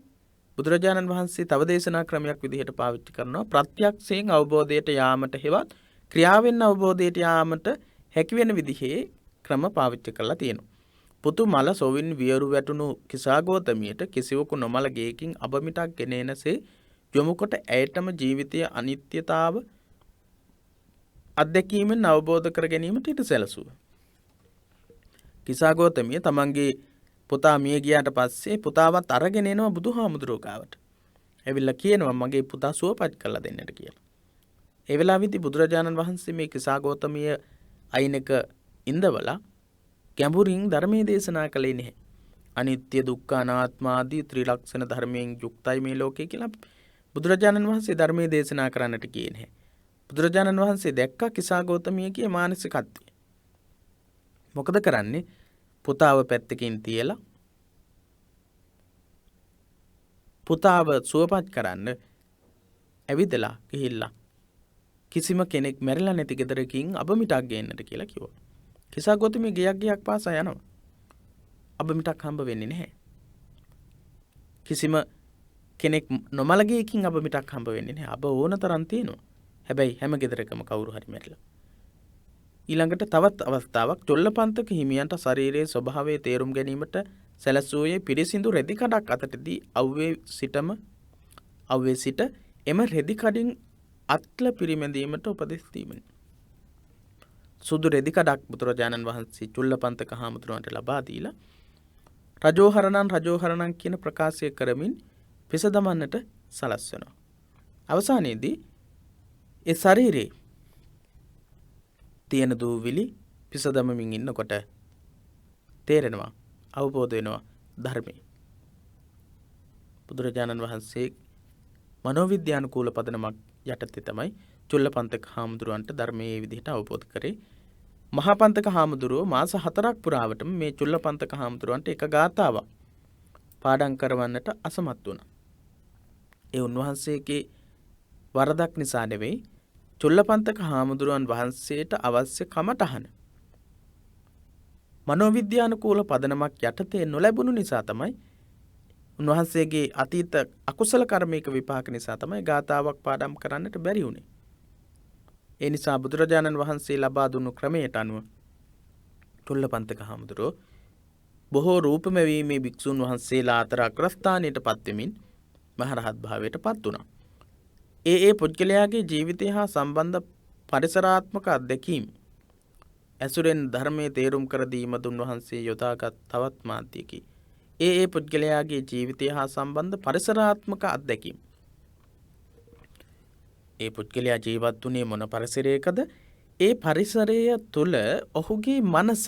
බුදුරජාණන් වහන්සේ තව දේශනා ක්‍රමයක් විදිහට පාවිච්චි කරනවා ප්‍රත්‍යක්ෂයෙන් අවබෝධයට යාමට හෙවත් ක්‍රියාවෙන් අවබෝධයට යාමට හැකි වෙන විදිහේ ක්‍රම පාවිච්චි කරලා තියෙනවා. පුතු මල සොවින් වියරු වැටුණු කිසాగෝතමියට කිසිවකු නොමල ගේකින් අබමිටක් ගෙනෙනසේ යොමු කොට ඇයටම ජීවිතයේ අනිත්‍යතාව අත්දැකීමෙන් අවබෝධ කර ගැනීමට ඊට සැලසුවා. කිසాగෝතමිය තමන්ගේ පුතා මිය ගියාට පස්සේ පුතාවත් අරගෙන එනවා බුදුහාමුදුරුවෝ ගාවට. ඇවිල්ලා කියනවා මගේ පුතා සුවපත් කරලා දෙන්නට කියලා. ඒ වෙලාවෙදී බුදුරජාණන් වහන්සේ මේ කිසాగෝතමිය අයිනක ඉඳවලා ගැඹුරින් ධර්මයේ දේශනා කළේ නැහැ. අනිත්‍ය දුක්ඛ අනාත්ම ආදී ත්‍රිලක්ෂණ ධර්මයෙන් යුක්තයි මේ ලෝකේ කියලා බුදුරජාණන් වහන්සේ ධර්මයේ දේශනා කරන්නට ගියේ නැහැ. බුදුරජාණන් වහන්සේ දැක්කා කිසాగෝතමියගේ මානසිකත්වය. මොකද කරන්නේ? පුතාව පැත්තකින් තියලා පුතාව සුවපත් කරන්න ඇවිදලා ගිහිල්ලා කිසිම කෙනෙක් මැරිලා නැති ගෙදරකින් අබමිටක් ගේන්නට කියලා කිව්වා. කිසాగෝතමිය ගියක් පාසා යනවා. අබමිටක් හම්බ වෙන්නේ නැහැ. කිසිම කෙනෙක් නොමල ගේකින් අබමිටක් හම්බ වෙන්නේ නැහැ. අබ ඕන තරම් තියෙනවා. හැබැයි හැම ගෙදරකම කවුරු හරි මැරිලා. ඊළඟට තවත් අවස්ථාවක් චොල්ලපන්තක හිමියන්ට ශරීරයේ ස්වභාවය තේරුම් ගැනීමට සැලසුවේ පිරිසිදු රෙදි කඩක් අතටදී අව්වේ සිට එම රෙදි කඩින් අත්ල පිරිමැදීමට උපදෙස් දීමෙන්. සුදු රෙදි කඩක් බුදුරජාණන් වහන්සේ චුල්ලපන්තක හාමුදුරුවන්ට ලබා දීලා රජෝහරණං කියන ප්‍රකාශය කරමින් පිස දමන්නට සලස්වනවා. අවසානයේදී ඒ ශරීරේ තියෙන දූවිලි පිස දමමින් ඉන්නකොට තේරෙනවා අවබෝධ වෙනවා ධර්මයේ. බුදුරජාණන් වහන්සේ මනෝවිද්‍යානුකූල පදනමක් යටතේ තමයි චුල්ලපන්තක හාමුදුරුවන්ට ධර්මයේ මේ විදිහට අවබෝධ කරේ. මහාපන්තක හාමුදුරුවෝ මාස 4ක් පුරාවටම මේ චුල්ලපන්තක හාමුදුරුවන්ට එක ගාථාවක් පාඩම් කරවන්නට අසමත් වුණා. ඒ උන්වහන්සේගේ වරදක් නිසා නෙවෙයි චුල්ලපන්තක හාමුදුරුවන් වහන්සේට අවශ්‍ය කමටහන මනෝවිද්‍යානුකූල පදනමක් යටතේ නොලැබුණු නිසා තමයි උන්වහන්සේගේ අතීත අකුසල කර්මයක විපාක නිසා තමයි ගාථාවක් පාඩම් කරන්නට බැරි වුණේ. ඒ නිසා බුදුරජාණන් වහන්සේ ලබා දුන්නු ක්‍රමයට අනුව චුල්ලපන්තක හාමුදුරුවෝ බොහෝ රූපමැවීමේ භික්ෂුන් වහන්සේලා අතර අග්‍රස්ථානයට පත්වෙමින් මහරහත් භාවයට පත් වුණා. ඒ පුද්ගලයාගේ ජීවිතය හා සම්බන්ධ පරිසරාත්මක අත්දැකීම් ඇසුරෙන් ධර්මයේ තේරුම් කර දීම දුන්වහන්සේ යොදාගත් තවත් මාධ්‍යකි. ඒ පුද්ගලයාගේ ජීවිතය හා සම්බන්ධ පරිසරාත්මක අත්දැකීම්. ඒ පුද්ගලයා ජීවත් වුණේ මොන පරිසරයකද? ඒ පරිසරය තුළ ඔහුගේ මනස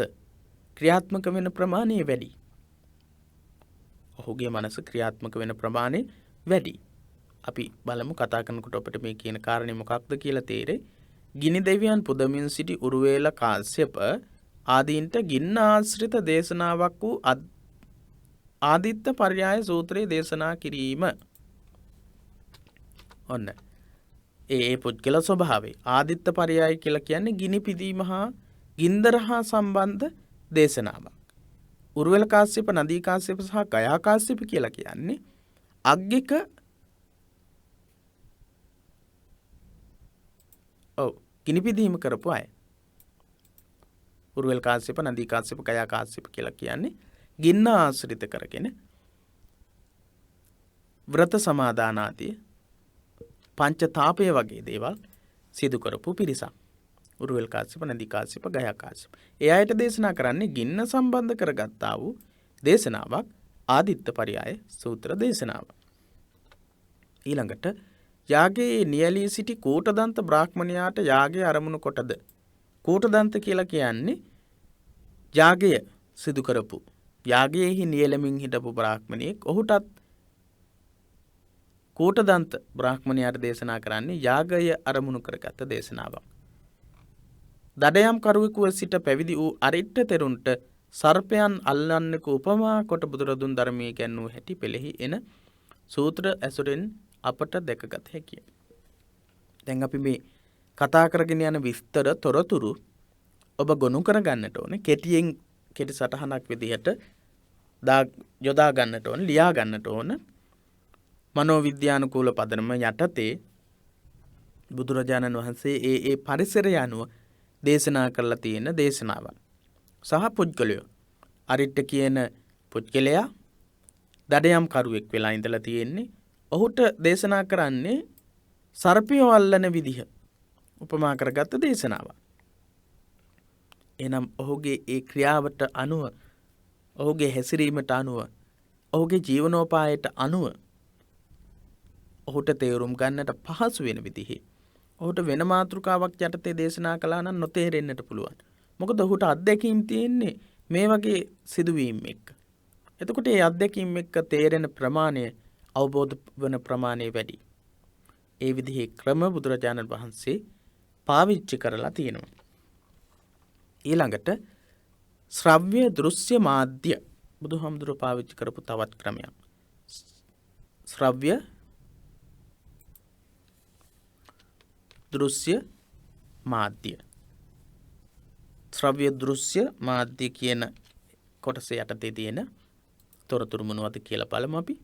ක්‍රියාත්මක වෙන ප්‍රමාණය වැඩි. ඔහුගේ මනස ක්‍රියාත්මක වෙන ප්‍රමාණය වැඩි. අපි බලමු කතා කරනකොට අපිට මේ කියන කාරණේ මොකක්ද කියලා තේරෙයි. ගිනි දෙවියන් පුදමින් සිටි උරුවේල කාශ්‍යප ආදීන්ට ගින්න ආශ්‍රිත දේශනාවක් වූ ආදිත්ත පර්යාය සූත්‍රයේ දේශනා කිරීම. ඔන්න ඒ පුද්ගල ස්වභාවය ආදිත්ත පර්යාය කියලා කියන්නේ ගිනි පිදීම හා ගින්දර හා සම්බන්ධ දේශනාවක්. උරුවේල කාශ්‍යප නදී කාශ්‍යප සහ ගයා කාශ්‍යප කියලා කියන්නේ අග්ගික ඔව් කිනිපිදීම කරපු අය. උරුවෙල් කාශ්‍යප, නදී කාශ්‍යප, ගයා කාශ්‍යප කියලා කියන්නේ ගින්න ආශ්‍රිත කරගෙන ව්‍රත සමාදාන ආදී පංච තාපය වගේ දේවල් සිදු කරපු පිරිසක්. උරුවෙල් කාශ්‍යප, නදී කාශ්‍යප, ගයා කාශ්‍යප. ඒ අයට දේශනා කරන්නේ ගින්න සම්බන්ධ කරගත්තා වූ දේශනාවක් ආදිත්ත පරියාය සූත්‍ර දේශනාව. ඊළඟට යාගයේ නියැලී සිටි කූටදන්ත බ්‍රාහ්මණයාට යාගය අරමුණු කොටද. කූටදන්ත කියලා කියන්නේ යාගය සිදු කරපු යාගයෙහි නියැලමින් හිටපු බ්‍රාහ්මණයෙක්. ඔහුටත් කූටදන්ත බ්‍රාහ්මණයාට දේශනා කරන්නේ යාගය අරමුණු කරගත් දේශනාවක්. දඩයම් කරුවෙකුව සිට පැවිදි වූ අරිට්ඨ තෙරුන්ට සර්පයන් අල්ලන්නක උපමා කොට බුදුරදුන් ධර්මයේ ගැන්වූ හැටි පෙළෙහි එන සූත්‍ර ඇසුරෙන් අපට දැකගත හැකිය. දැන් අපි මේ කතා කරගෙන යන විස්තර තොරතුරු ඔබ ගොනු කරගන්නට ඕනේ. කෙටියෙන් කෙටි සටහනක් විදිහට යොදා ගන්නට ඕන, ලියා ගන්නට ඕන. මනෝවිද්‍යානුකූල පදනම යටතේ බුදුරජාණන් වහන්සේ ඒ පරිසරය අනුව දේශනා කරලා තියෙන දේශනාවක්. සහ පුද්ගලයෝ අරිට්ඨ කියන පුද්ගලයා දඩයම් කරුවෙක් වෙලා ඉඳලා තියෙන්නේ. ඔහුට දේශනා කරන්නේ සර්පයෝ අල්ලන විදිහ උපමා කරගත්ත දේශනාවක්. එනම් ඔහුගේ ඒ ක්‍රියාවට අනුව, ඔහුගේ හැසිරීමට අනුව, ඔහුගේ ජීවනෝපායට අනුව ඔහුට තේරුම් ගන්නට පහසු වෙන විදිහේ ඔහුට වෙන මාතෘකාවක් යටතේ දේශනා කළා නම් නොතේරෙන්නට පුළුවන්. මොකද ඔහුට අත්දැකීම් තියෙන්නේ මේ වගේ සිදුවීම් එක්ක. එතකොට මේ අත්දැකීම් එක්ක තේරෙන ප්‍රමාණය, අවබෝධ වන ප්‍රමාණය වැඩි. ඒ විදිහේ ක්‍රම බුදුරජාණන් වහන්සේ පාවිච්චි කරලා තියෙනවා. ඊළඟට ශ්‍රව්‍ය දෘශ්‍ය මාධ්‍ය බුදුහාමුදුරුවෝ පාවිච්චි කරපු තවත් ක්‍රමයක්. ශ්‍රව්‍ය දෘශ්‍ය මාධ්‍ය. ශ්‍රව්‍ය දෘශ්‍ය මාධ්‍ය කියන කොටස යටතේ තියෙන තොරතුරු මොනවද කියලා බලමු අපි.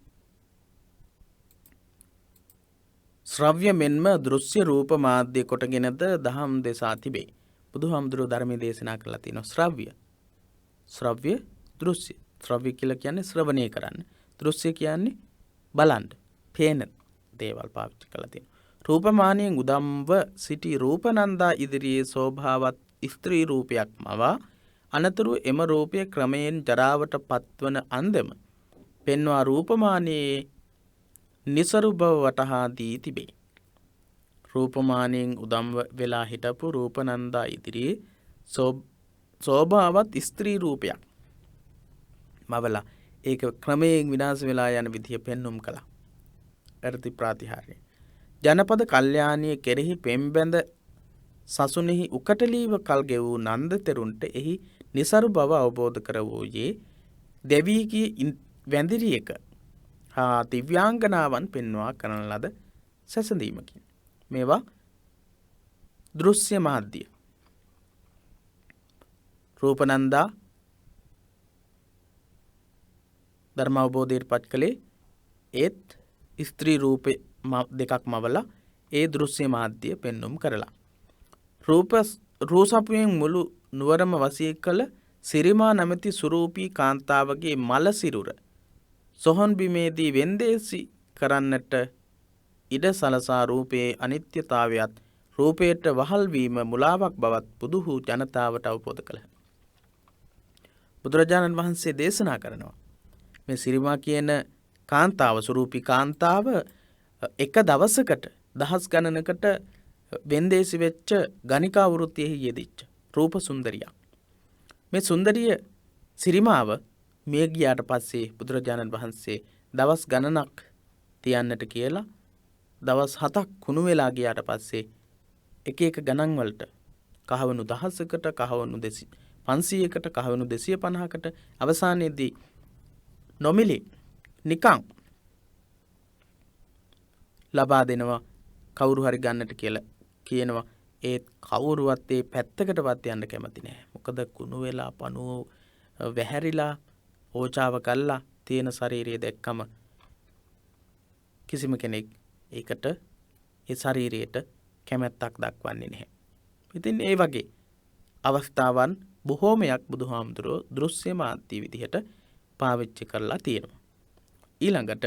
ශ්‍රව්‍ය මෙන්ම දෘශ්‍ය රූප මාධ්‍ය කොටගෙනද දහම් දෙසා තිබේ. බුදුහාමුදුරුවෝ ධර්මයේ දේශනා කරලා තියෙනවා ශ්‍රව්‍ය. ශ්‍රව්‍ය දෘශ්‍ය. ශ්‍රව්‍ය කියලා කියන්නේ ශ්‍රවණය කරන්න. දෘශ්‍ය කියන්නේ බලන්න, පේන දේවල් පාවිච්චි කරලා තියෙනවා. රූපමානයෙන් උදම්ව සිටි රූපනන්දා ඉදිරියේ ස්වභාවත් ස්ත්‍රී රූපයක් මවා අනතුරු එම රූපය ක්‍රමයෙන් ජරාවට පත්වන අන්දම පෙන්වා රූපමානයේ නිසරු බව වටහා දී තිබේ. රූපමානයෙන් උදම් වෙලා හිටපු රූපනන්දා ඉදිරියේ ස්වභාවත් ස්ත්‍රී රූපයක් මවලා ඒක ක්‍රමයෙන් විනාශ වෙලා යන විදිය පෙන්눔 කළා. අර්ථි ප්‍රාතිහාර්ය. ජනපද කල්යාණිය කෙරෙහි පෙම්බැඳ සසුනෙහි උකටලීව කල් ගෙවූ නන්ද තෙරුන්ට එහි නිසරු බව අවබෝධ කර වූයේ දෙවීගේ වැඳිරියක හා දිව්‍යාංගනාවන් පෙන්වා කරන ලද සැසඳීමකින්. මේවා දෘශ්‍ය මාධ්‍ය. රූපනන්දා ධර්ම අවබෝධයට පත් කළේ ඒත් ස්ත්‍රී රූප දෙකක් මවලා ඒ දෘශ්‍ය මාධ්‍ය පෙන්눔 කරලා. රූසපුවෙන් මුළු නුවරම වසී කළ සිරිමා නැමැති සුරූපී කාන්තාවගේ මල සිරුර සොහොන් බිමේදී වෙන්දේසි කරන්නට ඉඩ සලසා රූපයේ අනිත්‍යතාවයත් රූපයට වහල් වීම මුලාවක් බවත් බුදුහු ජනතාවට අවබෝධ කළහ. බුදුරජාණන් වහන්සේ දේශනා කරනවා මේ සිරිමා කියන කාන්තාව, සුරූපී කාන්තාව එක දවසකට දහස් ගණනකට වෙන්දේසි වෙච්ච ගණිකා වෘත්තියෙහි යෙදිච්ච රූප සුන්දරියක්. මේ සුන්දරිය සිරිමාව මිය ගියාට පස්සේ බුදුරජාණන් වහන්සේ දවස් ගණනක් තියන්නට කියලා දවස් 7ක් කුණු වෙලා ගියාට පස්සේ එක එක ගණන් වලට කහවණු 1000කට, කහවණු 500කට, කහවණු 250කට අවසානයේදී නොමිලේ නිකං ලබා දෙනවා කවුරු හරි ගන්නට කියලා කියනවා. ඒත් කවුරුවත් ඒ පැත්තකටවත් යන්න කැමති නැහැ. මොකද කුණු වෙලා පණුව වැහැරිලා ඕචාව කළා තියෙන ශරීරය දැක්කම කිසිම කෙනෙක් ඒකට ඒ ශරීරයට කැමැත්තක් දක්වන්නේ නැහැ. ඉතින් ඒ වගේ අවස්ථාවන් බොහෝමයක් බුදුහාමුදුරුවෝ දෘශ්‍ය මාධ්‍ය විදිහට පාවිච්චි කරලා තියෙනවා. ඊළඟට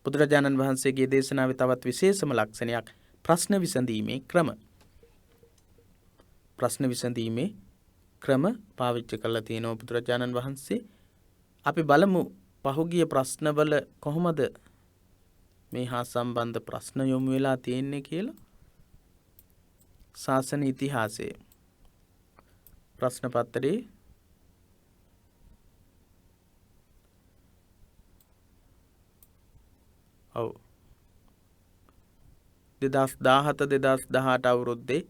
බුදුරජාණන් වහන්සේගේ දේශනාවේ තවත් විශේෂම ලක්ෂණයක් ප්‍රශ්න විසඳීමේ ක්‍රම. ප්‍රශ්න විසඳීමේ ක්‍රම පාවිච්චි කරලා තියෙනවා බුදුරජාණන් වහන්සේ. අපි බලමු පහුගිය ප්‍රශ්නවල කොහොමද මේ හා සම්බන්ධ ප්‍රශ්න යොමු වෙලා තියෙන්නේ කියලා. ශාසන ඉතිහාසයේ ප්‍රශ්න පත්‍රයේ ඔව් 2017 අවුරුද්දේ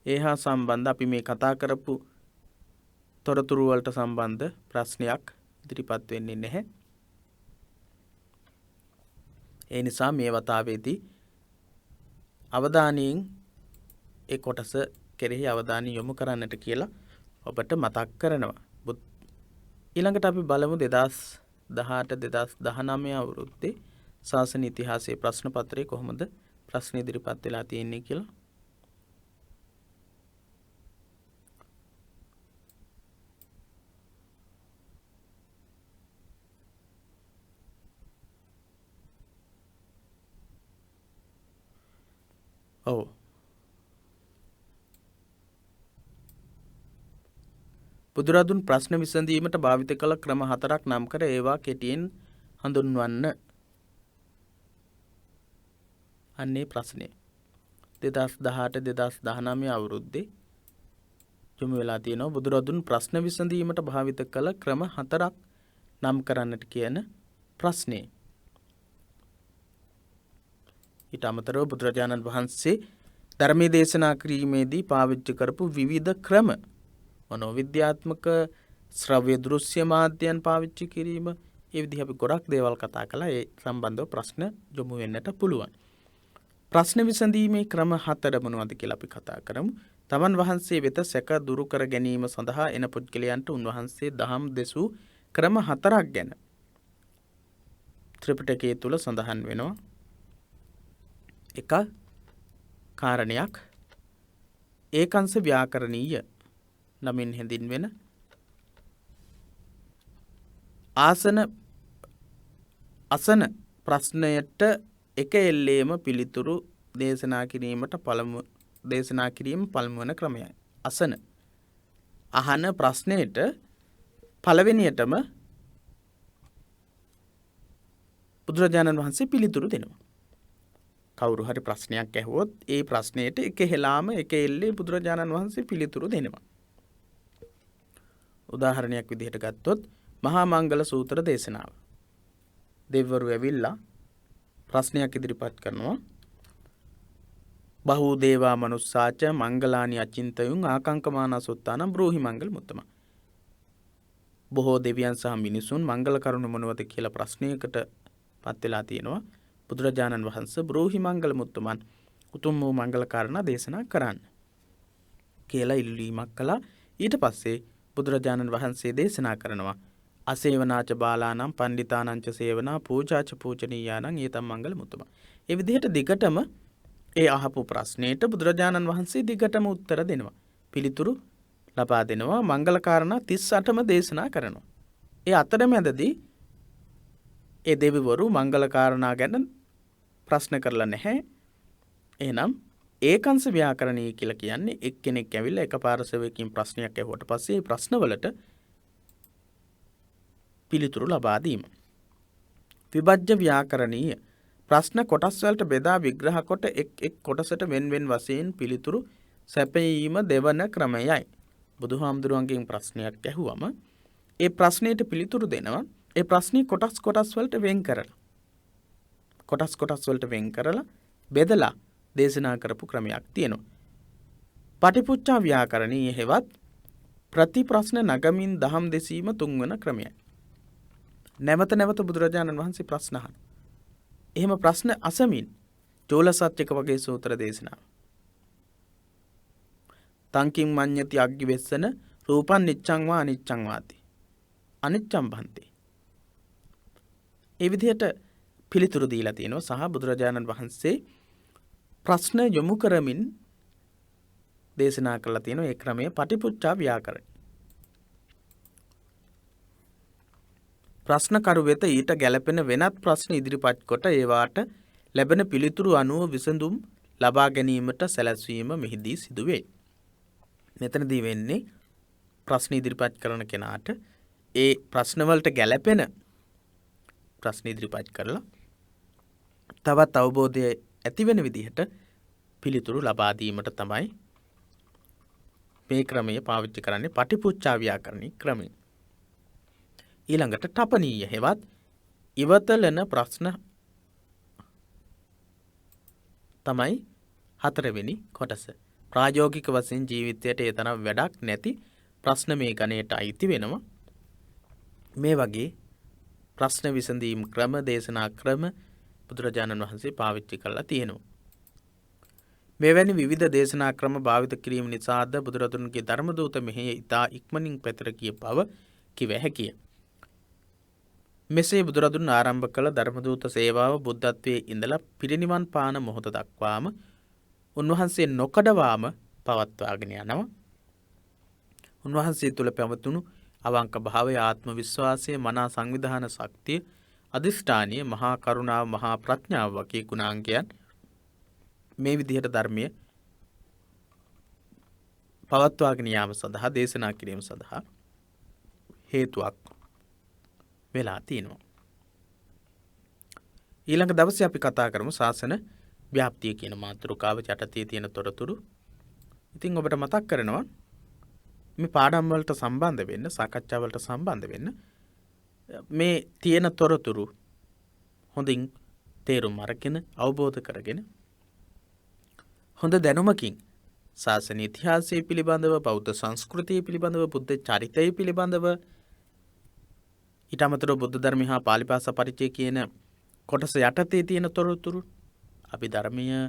ඒ හා සම්බන්ධ අපි මේ කතා කරපු තොරතුරු වලට සම්බන්ධ ප්‍රශ්නයක් ඉදිරිපත් වෙන්නේ නැහැ. ඒ නිසා මේ වතාවේදී අවධානයෙන් ඒ කොටස කෙරෙහි අවධානය යොමු කරන්නට කියලා ඔබට මතක් කරනවා. ඊළඟට අපි බලමු 2018-2019 අවුරුද්දේ ශාසන ඉතිහාසයේ ප්‍රශ්න පත්‍රයේ කොහොමද ප්‍රශ්න ඉදිරිපත් වෙලා තියෙන්නේ කියලා. ඔව් බුදුරදුන් ප්‍රශ්න විසඳීමට භාවිත කළ ක්‍රම 4ක් නම් කර ඒවා කෙටියෙන් හඳුන්වන්න. අන්නේ ප්‍රශ්නේ 2018-2019 අවුරුද්දේ යොමු වෙලා තියෙනවා. බුදුරදුන් ප්‍රශ්න විසඳීමට භාවිත කළ ක්‍රම 4ක් නම් කරන්නට කියන ප්‍රශ්නේ. ඊට අමතරව බුදුරජාණන් වහන්සේ ධර්මයේ දේශනා කිරීමේදී පාවිච්චි කරපු විවිධ ක්‍රම මනෝවිද්‍යාත්මක ශ්‍රව්‍ය දෘශ්‍ය මාධ්‍යයන් පාවිච්චි කිරීම ඒ විදිහ අපි ගොඩක් දේවල් කතා කළා. ඒ සම්බන්ධව ප්‍රශ්න යොමු වෙන්නට පුළුවන්. ප්‍රශ්න විසඳීමේ ක්‍රම 4 මොනවද කියලා අපි කතා කරමු. තමන් වහන්සේ වෙත සැක දුරු කර ගැනීම සඳහා එන පුද්ගලයන්ට උන්වහන්සේ දහම් දෙසූ ක්‍රම 4ක් ගැන ත්‍රිපිටකයේ තුල සඳහන් වෙනවා. එක කාරණයක් ඒකංශ ව්‍යාකරණීය නමින් හැඳින්වෙන අසන ප්‍රශ්නයට එක එල්ලේම පිළිතුරු දේශනා කිරීම පළමු වන ක්‍රමයයි. අහන ප්‍රශ්නයට පළවෙනියටම බුදුරජාණන් වහන්සේ පිළිතුරු දෙනවා. කවුරු හරි ප්‍රශ්නයක් ඇහුවොත් ඒ ප්‍රශ්නයට එක හෙලාම එක එල්ලේ බුදුරජාණන් වහන්සේ පිළිතුරු දෙනවා. උදාහරණයක් විදිහට ගත්තොත් මහා මංගල සූත්‍ර දේශනාව. දෙවිවරු ඇවිල්ලා ප්‍රශ්නයක් ඉදිරිපත් කරනවා. බහූ දේවා මනුස්සාච මංගලානි අචින්තයුන් ආකංකමානසුත්තානම් බ්‍රෝහි මංගල මුත්තම. බොහෝ දෙවියන් සහ මිනිසුන් මංගල කරුණු මොනවද කියලා ප්‍රශ්නයකට පත් වෙලා තියෙනවා. බුදුරජාණන් වහන්සේ බ්‍රෝහි මංගල මුත්තමන් උතුම් වූ මංගල කාරණා දේශනා කරන්න කියලා ඉල්ලීමක් කළා. ඊට පස්සේ බුදුරජාණන් වහන්සේ දේශනා කරනවා අසේවනාච බාලානම් පණ්ඩිතානංච සේවනා පූජාච පූජනීයානම් ඒතම් මංගල මුත්තම. ඒ විදිහට දිගටම ඒ අහපු ප්‍රශ්නෙට බුදුරජාණන් වහන්සේ දිගටම උත්තර දෙනවා. පිළිතුරු ලබා දෙනවා. මංගල කාරණා 38ම දේශනා කරනවා. ඒ අතරමැදදී ඒ දෙවිවරු මංගල කාරණා ගැන ප්‍රශ්න කරලා නැහැ. එහෙනම් ඒකංශ ව්‍යාකරණීය කියලා කියන්නේ එක්කෙනෙක් ඇවිල්ලා එකපාරසෙවකින් ප්‍රශ්නයක් ඇහුවට පස්සේ ඒ ප්‍රශ්නවලට පිළිතුරු ලබා දීම. විභජ්‍ය ව්‍යාකරණීය ප්‍රශ්න කොටස් වලට බෙදා විග්‍රහ කොට එක් කොටසට වෙන් වශයෙන් පිළිතුරු සැපයීම දෙවන ක්‍රමයයි. බුදුහාමුදුරුවන්ගෙන් ප්‍රශ්නයක් ඇහුවම ඒ ප්‍රශ්නයට පිළිතුරු දෙනවා. ඒ ප්‍රශ්නේ කොටස් වලට වෙන් කරලා කොටස් වලට වෙන් කරලා බෙදලා දේශනා කරපු ක්‍රමයක් තියෙනවා. පටිපුච්ඡා ව්‍යාකරණීය හෙවත් ප්‍රතිප්‍රශ්න නගමින් දහම් දෙසීම තුන්වන ක්‍රමයයි. නැවත බුදුරජාණන් වහන්සේ ප්‍රශ්න අහන. එහෙම ප්‍රශ්න අසමින් චෝලසත්‍යක වගේ සූත්‍ර දේශනාව. තංකින් මඤ්ඤති අග්ගි වෙස්සන රූපං නිච්ඡං වා අනිච්ඡං වාති. අනිච්ඡං භන්ති. ඒ විදිහට පිළිතුරු දීලා තියෙනවා. සහ බුදුරජාණන් වහන්සේ ප්‍රශ්න යොමු කරමින් දේශනා කරලා තියෙනවා. ඒ ක්‍රමය පටිපුච්ඡා ව්‍යාකරණය. ප්‍රශ්නකරු වෙත ඊට ගැළපෙන වෙනත් ප්‍රශ්න ඉදිරිපත් කොට ඒවාට ලැබෙන පිළිතුරු අනුව විසඳුම් ලබා ගැනීමට සැලැස්වීම මෙහිදී සිදුවේ. මෙතනදී වෙන්නේ ප්‍රශ්න ඉදිරිපත් කරන කෙනාට ඒ ප්‍රශ්නවලට ගැළපෙන ප්‍රශ්න ඉදිරිපත් කරලා තවත් අවබෝධය ඇති වෙන විදිහට පිළිතුරු ලබා දීමට තමයි මේ ක්‍රමය පාවිච්චි කරන්නේ පටිපුච්ඡා ව්‍යාකරණී ක්‍රමය. ඊළඟට තපනීය හෙවත් ඉවතලන ප්‍රශ්න තමයි 4 වෙනි කොටස. ප්‍රායෝගික වශයෙන් ජීවිතයට ඒ තරම් වැඩක් නැති ප්‍රශ්න මේ ගණයට අයිති වෙනවා. මේ වගේ ප්‍රශ්න විසඳීම් ක්‍රම දේශනා ක්‍රම බුදුරජාණන් වහන්සේ පාවිච්චි කරලා තියෙනවා. මෙවැනි විවිධ දේශනා ක්‍රම භාවිත කිරීම නිසාද බුදුරදුන්ගේ ධර්මදූත මෙහි ඉතා ඉක්මනින් පැතර ගිය බව කිව හැකිය. මෙසේ බුදුරදුන් ආරම්භ කළ ධර්මදූත සේවාව බුද්ධත්වයේ ඉඳලා පිරිනිවන් පාන මොහොත දක්වාම උන්වහන්සේ නොකඩවාම පවත්වාගෙන යනවා. උන්වහන්සේ තුළ පැවතුණු අවංක භාවය, ආත්ම විශ්වාසය, මනා සංවිධාන ශක්තිය, අධිෂ්ඨානීය මහා කරුණාව, මහා ප්‍රඥාව වගේ ගුණාංගයන් මේ විදිහට ධර්මයේ පවත්වාගෙන යාම සඳහා දේශනා කිරීම සඳහා හේතුවක් වෙලා තියෙනවා. ඊළඟ දවසේ අපි කතා කරමු ශාසන ව්‍යාප්තිය කියන මාතෘකාව යටතේ තියෙන තොරතුරු. ඉතින් ඔබට මතක් කරනවා මේ පාඩම් වලට සම්බන්ධ වෙන්න, සාකච්ඡා වලට සම්බන්ධ වෙන්න මේ තියෙන තොරතුරු හොඳින් තේරුම් අරගෙන අවබෝධ කරගෙන හොඳ දැනුමකින් ශාසන ඉතිහාසය පිළිබඳව, බෞද්ධ සංස්කෘතිය පිළිබඳව, බුද්ධ චරිතය පිළිබඳව, ඊට අමතරව බුද්ධ ධර්මය හා පාලි භාෂා පරිචය කියන කොටස යටතේ තියෙන තොරතුරු, අපි ධර්මීය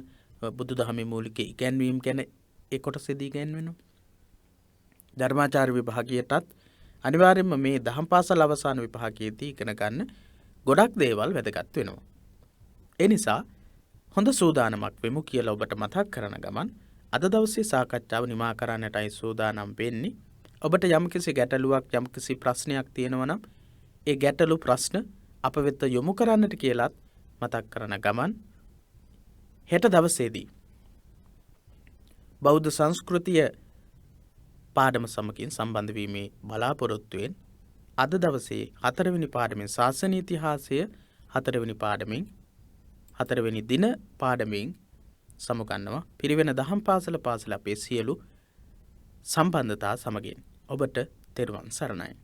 බුදුදහමේ මූලික ඉගැන්වීම් ගැන ඒ කොටසේදී ඉගැන්වෙනවා. ධර්මාචාර්ය විභාගයටත් අනිවාර්යයෙන්ම මේ දහම් පාසල් අවසාන විභාගයේදී ඉගෙන ගන්න ගොඩක් දේවල් වැදගත් වෙනවා. ඒ නිසා හොඳ සූදානමක් වෙමු කියලා ඔබට මතක් කරන ගමන් අද දවසේ සාකච්ඡාව නිමා කරන්නටයි සූදානම් වෙන්නේ. ඔබට යම්කිසි ගැටලුවක්, යම්කිසි ප්‍රශ්නයක් තියෙනවා නම් ඒ ගැටලු ප්‍රශ්න අප වෙත යොමු කරන්නට කියලාත් මතක් කරන ගමන් හෙට දවසේදී බෞද්ධ සංස්කෘතිය පාඩම සමගින් සම්බන්ධ වීමේ බලාපොරොත්තුවෙන් අද දවසේ 4 වෙනි පාඩමෙන් ශාසන ඉතිහාසය 4 වෙනි පාඩමෙන් 4 වෙනි දින පාඩමෙන් සමුගන්නවා. පිරිවෙන දහම් පාසල අපේ සියලු සම්බන්ධතා සමගින් ඔබට තෙරුවන් සරණයි.